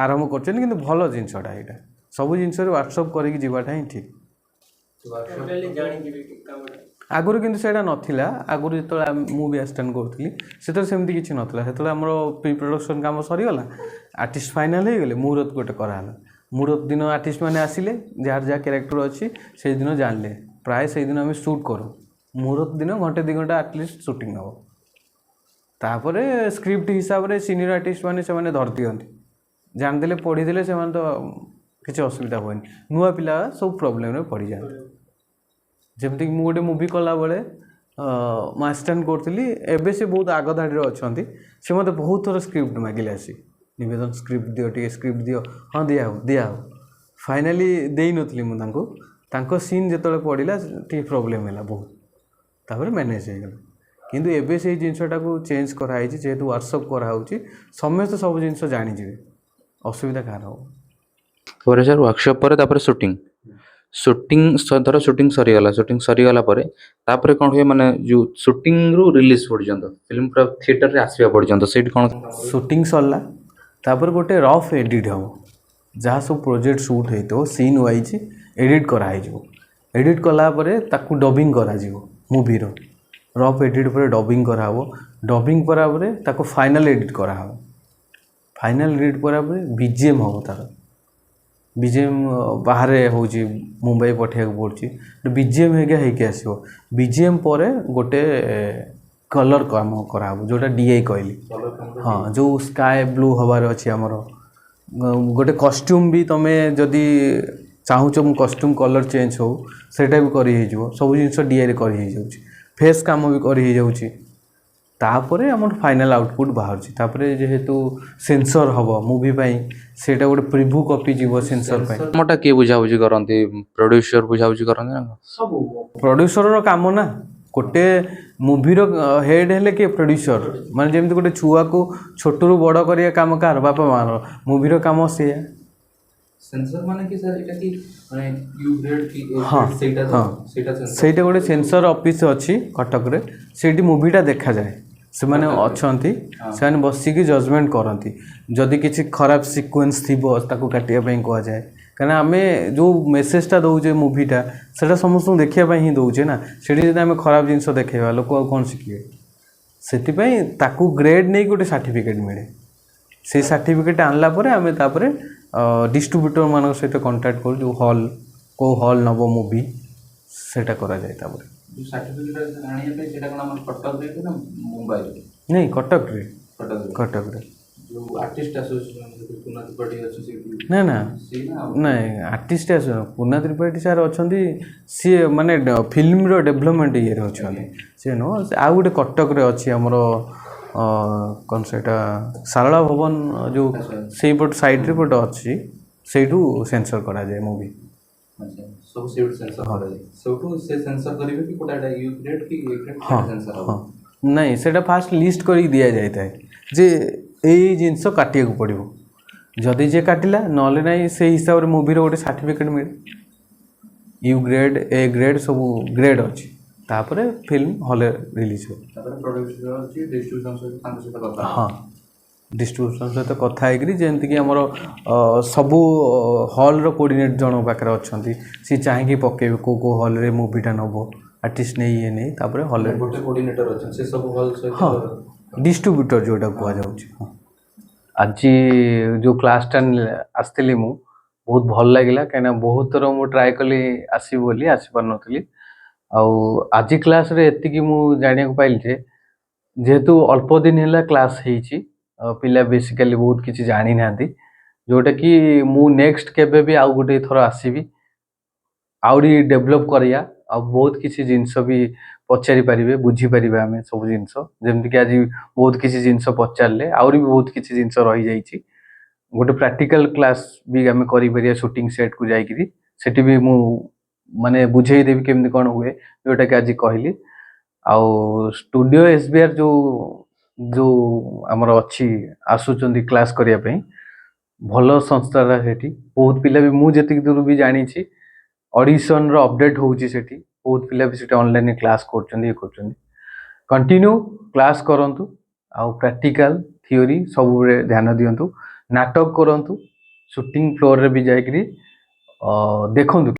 ଆରମ୍ଭ କରୁଛନ୍ତି, କିନ୍ତୁ ଭଲ ଜିନିଷଟା ଏଇଟା। ସବୁ ଜିନିଷରେ ୱାର୍କସପ୍ କରିକି ଯିବାଟା ହିଁ ଠିକ୍। ଆଗରୁ କିନ୍ତୁ ସେଇଟା ନଥିଲା। ଆଗରୁ ଯେତେବେଳେ ମୁଁ ବି ଆସିଷ୍ଟାଣ୍ଟ କରୁଥିଲି, ସେତେବେଳେ ସେମିତି କିଛି ନଥିଲା। ସେତେବେଳେ ଆମର ପ୍ରି ପ୍ରଡକ୍ସନ୍ କାମ ସରିଗଲା, ଆର୍ଟିଷ୍ଟ ଫାଇନାଲ୍ ହେଇଗଲେ, ମୁହୂର୍ତ୍ତ ଗୋଟେ କରାହେଲା। ମୁହୂର୍ତ୍ତ ଦିନ ଆର୍ଟିଷ୍ଟମାନେ ଆସିଲେ, ଯାହାର ଯାହା କ୍ୟାରେକ୍ଟର ଅଛି ସେଇଦିନ ଜାଣିଲେ, ପ୍ରାୟ ସେଇଦିନ ଆମେ ସୁଟ୍ କରୁ। ମୁହୂର୍ତ୍ତ ଦିନ 1-2 ଘଣ୍ଟା ଆଟଲିଷ୍ଟ ସୁଟିଂ ହେବ। ତାପରେ ସ୍କ୍ରିପ୍ଟ ହିସାବରେ ସିନିୟର ଆର୍ଟିଷ୍ଟମାନେ ସେମାନେ ଧରିଦିଅନ୍ତି, ଜାଣିଦେଲେ, ପଢ଼ିଦେଲେ, ସେମାନେ ତ କିଛି ଅସୁବିଧା ହୁଏନି। ନୂଆ ପିଲା ସବୁ ପ୍ରୋବ୍ଲେମ୍ରେ ପଡ଼ିଯାଆନ୍ତି। ଯେମିତିକି ମୁଁ ଗୋଟେ ମୁଭି କଲାବେଳେ ମୁଁ ଆସିଷ୍ଟାଣ୍ଟ କରୁଥିଲି, ଏବେ ସେ ବହୁତ ଆଗ ଧାଡ଼ିରେ ଅଛନ୍ତି। ସେ ମୋତେ ବହୁତ ଥର ସ୍କ୍ରିପ୍ଟ ମାଗିଲେ, ଆସି ନିବେଦନ ସ୍କ୍ରିପ୍ଟ ଦିଅ, ଟିକେ ସ୍କ୍ରିପ୍ଟ ଦିଅ। ହଁ ଦିଆହେବ। ଫାଇନାଲି ଦେଇନଥିଲି ମୁଁ ତାଙ୍କୁ। ତାଙ୍କ ସିନ୍ ଯେତେବେଳେ ପଡ଼ିଲା ଟିକେ ପ୍ରୋବ୍ଲେମ୍ ହେଲା ବହୁତ, ତାପରେ ମ୍ୟାନେଜ୍ ହେଇଗଲା। କିନ୍ତୁ ଏବେ ସେଇ ଜିନିଷଟାକୁ ଚେଞ୍ଜ କରାହେଇଛି, ଯେହେତୁ ୱାର୍କସପ୍ କରାହେଉଛି, ସମସ୍ତେ ସବୁ ଜିନିଷ ଜାଣିଯିବେ, ଅସୁବିଧା କାହାର ହେବ। ପରେ ସାର୍ ୱାର୍କସପ୍ ପରେ ତାପରେ ଧର ସୁଟିଂ ସରିଗଲା ପରେ ତାପରେ କ'ଣ ହୁଏ? ମାନେ ଯେଉଁ ସୁଟିଂରୁ ରିଲିଜ୍ ପର୍ଯ୍ୟନ୍ତ, ଫିଲ୍ମ ପୁରା ଥିଏଟରରେ ଆସିବା ପର୍ଯ୍ୟନ୍ତ ସେଇଠି କ'ଣ? ସୁଟିଂ ସରିଲା, ତାପରେ ଗୋଟେ ରଫ୍ ଏଡ଼ିଟ୍ ହେବ। ଯାହା ସବୁ ପ୍ରୋଜେକ୍ଟ ସୁଟ୍ ହେଇଥିବ, ସିନ୍ ୱାଇଜ୍ ଏଡ଼ିଟ୍ କରାହେଇଯିବ। ଏଡ଼ିଟ୍ କଲା ପରେ ତାକୁ ଡବିଂ କରାଯିବ। ମୁଭିର ରଫ୍ ଏଡ଼ିଟ୍ ପରେ ଡବିଂ କରାହେବ। ଡବିଂ କରା ପରେ ତାକୁ ଫାଇନାଲ୍ ଏଡ଼ିଟ୍ କରାହେବ। ଫାଇନାଲ୍ ଏଡ଼ିଟ୍ କରା ପରେ BGM ହେବ। ତା'ର BGM ବାହାରେ ହେଉଛି, ମୁମ୍ବାଇ ପଠାଇବାକୁ ପଡ଼ୁଛି। BGM ହେଇକି ଆସିବ। BGM ପରେ ଗୋଟେ କଲର୍ କାମ କରାହେବ, ଯେଉଁଟା DI କହିଲି। ହଁ, ଯେଉଁ ସ୍କାଏ ବ୍ଲୁ ହେବାର ଅଛି ଆମର, ଗୋଟେ କଷ୍ଟ୍ୟୁମ୍ ବି ତମେ ଯଦି ଚାହୁଁଛ ମୁଁ କଷ୍ଟ୍ୟୁମ୍ କଲର୍ ଚେଞ୍ଜ ହଉ ସେଇଟା ବି କରି ହେଇଯିବ। ସବୁ ଜିନିଷ ଡିଆଇରେ କରି ହେଇଯାଉଛି। ଫେସ୍ କାମ ବି କରି ହେଇଯାଉଛି। ତାପରେ ଆମର ଫାଇନାଲ୍ ଆଉଟପୁଟ୍ ବାହାରୁଛି। ତାପରେ ଯେହେତୁ ସେନ୍ସର୍ ହେବ ମୁଭି ପାଇଁ, ସେଇଟା ଗୋଟେ ପ୍ରିଭ୍ୟୁ କପି ଯିବ ସେନ୍ସର୍ ପାଇଁ। କାମଟା କିଏ ବୁଝାବୁଝି କରନ୍ତି? ପ୍ରଡ୍ୟୁସର ବୁଝାବୁଝି କରନ୍ତି ନା କଣ? ସବୁ ପ୍ରଡ୍ୟୁସରର କାମ ନା। ଗୋଟେ ମୁଭିର ହେଡ୍ ହେଲେ କିଏ? ପ୍ରଡ୍ୟୁସର। ମାନେ ଯେମିତି ଗୋଟେ ଛୁଆକୁ ଛୋଟରୁ ବଡ଼ କରିବା କାମ କାହାର? ବାପା ମାଆର। ମୁଭିର କାମ ସେଇଆ। ସେନ୍ସର ମାନେ କି ସାର୍ ଏଟା କି ମାନେ ୟୁ ଗ୍ରେଡ୍ କି ହଁ ସେଇଟା ହଁ ସେଇଟା ସେନ୍ସର ସେଇଟା ଗୋଟେ ସେନ୍ସର ଅଫିସ୍ ଅଛି କଟକରେ। ସେଇଠି ମୁଭିଟା ଦେଖାଯାଏ। ସେମାନେ ଅଛନ୍ତି, ସେମାନେ ବସିକି ଜଜମେଣ୍ଟ କରନ୍ତି। ଯଦି କିଛି ଖରାପ ସିକ୍ୱେନ୍ସ ଥିବ ତାକୁ କାଟିବା ପାଇଁ କୁହାଯାଏ। କାହିଁକିନା ଆମେ ଯେଉଁ ମେସେଜଟା ଦେଉଛେ ମୁଭିଟା, ସେଇଟା ସମସ୍ତଙ୍କୁ ଦେଖିବା ପାଇଁ ହିଁ ଦେଉଛେ ନା। ସେଠି ଯଦି ଆମେ ଖରାପ ଜିନିଷ ଦେଖେଇବା ଲୋକ ଆଉ କ'ଣ ଶିଖିବେ? ସେଥିପାଇଁ ତାକୁ ଗ୍ରେଡ୍ ନେଇକି ଗୋଟେ ସାର୍ଟିଫିକେଟ୍ ମିଳେ। ସେଇ ସାର୍ଟିଫିକେଟ୍ ଆଣିଲା ପରେ ଆମେ ତାପରେ ଡିଷ୍ଟ୍ରିବ୍ୟୁଟର ମାନଙ୍କ ସହିତ କଣ୍ଟାକ୍ଟ କରୁ, ଯେଉଁ ହଲ୍ କେଉଁ ହଲ୍ ନେବ ମୁଭି ସେଇଟା କରାଯାଏ। ତାପରେ ଯୋଉ ସାର୍ଟିଫିକେଟ୍ ଆଣିବା ପାଇଁ ସେଇଟା କ'ଣ ଆମର କଟକରେ ନା ମୁମ୍ବାଇରେ? ନାଇଁ, କଟକରେ। କଟକରେ। କଟକରେ। ଯୋଉ ଆର୍ଟିଷ୍ଟ ଆସୋସିଏସନ୍ ପୁନା ତ୍ରିପାଠୀ ଅଛି ସେଇଠି ନା ନା ସେଇ ନା ନାଇଁ, ଆର୍ଟିଷ୍ଟ ପୁନା ତ୍ରିପାଠୀ ସାର୍ ଅଛନ୍ତି, ସିଏ ମାନେ ଫିଲ୍ମର ଡେଭଲପମେଣ୍ଟ ଇଏରେ ଅଛନ୍ତି। ସିଏ ନୁହଁ, ଆଉ ଗୋଟେ କଟକରେ ଅଛି ଆମର କ'ଣ ସେଇଟା ସାରଳା ଭବନ, ଯେଉଁ ସେଇପଟ ସାଇଡ଼୍ରେ ଗୋଟେ ଅଛି, ସେଇଠୁ ସେନ୍ସର କରାଯାଏ ମୁଭି। ଆଚ୍ଛା, ସବୁ ସେଇଠୁ ସେନ୍ସର କରାଯାଏ। ସେଇଠୁ ସେ ସେନ୍ସର କରିବେ କି କୋଉଟା ଏଟା ୟୁ ଗ୍ରେଡ୍ କି ଏ ଗ୍ରେଡ୍ ହଁ ସେନ୍ସର ହଁ ହେବ? ନାଇଁ, ସେଇଟା ଫାଷ୍ଟ ଲିଷ୍ଟ କରିକି ଦିଆଯାଇଥାଏ ଯେ ଏଇ ଜିନିଷ କାଟିବାକୁ ପଡ଼ିବ। ଯଦି ଯିଏ କାଟିଲା, ନହେଲେ ନାହିଁ ସେଇ ହିସାବରେ ମୁଭିର ଗୋଟେ ସାର୍ଟିଫିକେଟ୍ ମିଳେ। ୟୁ ଗ୍ରେଡ୍, ଏ ଗ୍ରେଡ୍ ସବୁ ଗ୍ରେଡ୍ ଅଛି। ତାପରେ ଫିଲ୍ମ ହଲ୍ରେ ରିଲିଜ୍ ହେବ। ତାପରେ ପ୍ରଡ୍ୟୁସର ଅଛି, ଡିଷ୍ଟ୍ରିବ୍ୟୁସନ ସହିତ ତାଙ୍କ ସହିତ କଥା ହେବ। ହଁ, ଡିଷ୍ଟ୍ରିବ୍ୟୁସନ୍ ସହିତ କଥା ହେଇକିରି ଯେମିତିକି ଆମର ସବୁ ହଲ୍ର କୋଡ଼ିନେଟ୍ ଜଣଙ୍କ ପାଖରେ ଅଛନ୍ତି। ସିଏ ଚାହିଁକି ପକେଇବେ କେଉଁ କେଉଁ ହଲ୍ରେ ମୁଭିଟା ନେବ, ଆର୍ଟିଷ୍ଟ ନେଇ ଇଏ ନେଇ ତାପରେ ହଲ୍ରେ ଗୋଟେ କୋର୍ଡିନେଟର ଅଛନ୍ତି, ସେ ସବୁ ହଲ୍ ସହିତ ହଁ, ଡିଷ୍ଟ୍ରିବ୍ୟୁଟର ଯେଉଁଟା କୁହାଯାଉଛି। ହଁ, ଆଜି ଯେଉଁ କ୍ଲାସ୍ଟା ଆସିଥିଲି ମୁଁ, ବହୁତ ଭଲ ଲାଗିଲା। କାହିଁକିନା ବହୁତ ଥର ମୁଁ ଟ୍ରାଏ କଲି ଆସିବି ବୋଲି, ଆସିପାରୁନଥିଲି। ଆଉ ଆଜି କ୍ଲାସ୍ରେ ଏତିକି ମୁଁ ଜାଣିବାକୁ ପାଇଲି ଯେ ଯେହେତୁ ଅଳ୍ପ ଦିନ ହେଲା କ୍ଲାସ୍ ହେଇଛି, ପିଲା ବେସିକାଲି ବହୁତ କିଛି ଜାଣିନାହାନ୍ତି, ଯେଉଁଟାକି ମୁଁ ନେକ୍ସଟ କେବେ ବି ଆଉ ଗୋଟେ ଥର ଆସିବି, ଆହୁରି ଡେଭଲପ୍ କରିବା, ଆଉ ବହୁତ କିଛି ଜିନିଷ ବି ପଚାରି ପାରିବେ, ବୁଝିପାରିବେ ଆମେ ସବୁ ଜିନିଷ। ଯେମିତିକି ଆଜି ବହୁତ କିଛି ଜିନିଷ ପଚାରିଲେ, ଆହୁରି ବି ବହୁତ କିଛି ଜିନିଷ ରହିଯାଇଛି। ଗୋଟେ ପ୍ରାକ୍ଟିକାଲ କ୍ଲାସ୍ ବି ଆମେ କରିପାରିବା ସୁଟିଂ ସେଟ୍କୁ ଯାଇକିରି। ସେଠି ବି ମୁଁ ମାନେ ବୁଝେଇଦେବି କେମିତି କ'ଣ ହୁଏ, ଯେଉଁଟାକି ଆଜି କହିଲି। ଆଉ ଷ୍ଟୁଡ଼ିଓ SBR ଯେଉଁ ଆମର ଅଛି, ଆସୁଛନ୍ତି କ୍ଲାସ୍ କରିବା ପାଇଁ, ଭଲ ସଂସ୍ଥାଟା ସେଠି। ବହୁତ ପିଲା ବି, ମୁଁ ଯେତିକି ଦୂର ବି ଜାଣିଛି, ଅଡ଼ିସନ୍ର ଅପଡ଼େଟ୍ ହେଉଛି ସେଠି। ବହୁତ ପିଲା ବି ସେଠି ଅନଲାଇନ୍ରେ କ୍ଲାସ୍ କରୁଛନ୍ତି, ଇଏ କରୁଛନ୍ତି। କଣ୍ଟିନ୍ୟୁ କ୍ଲାସ୍ କରନ୍ତୁ, ଆଉ ପ୍ରାକ୍ଟିକାଲ ଥିଓରି ସବୁବେଳେ ଧ୍ୟାନ ଦିଅନ୍ତୁ। ନାଟକ କରନ୍ତୁ, ସୁଟିଂ ଫ୍ଲୋରରେ ବି ଯାଇକିରି ଦେଖନ୍ତୁ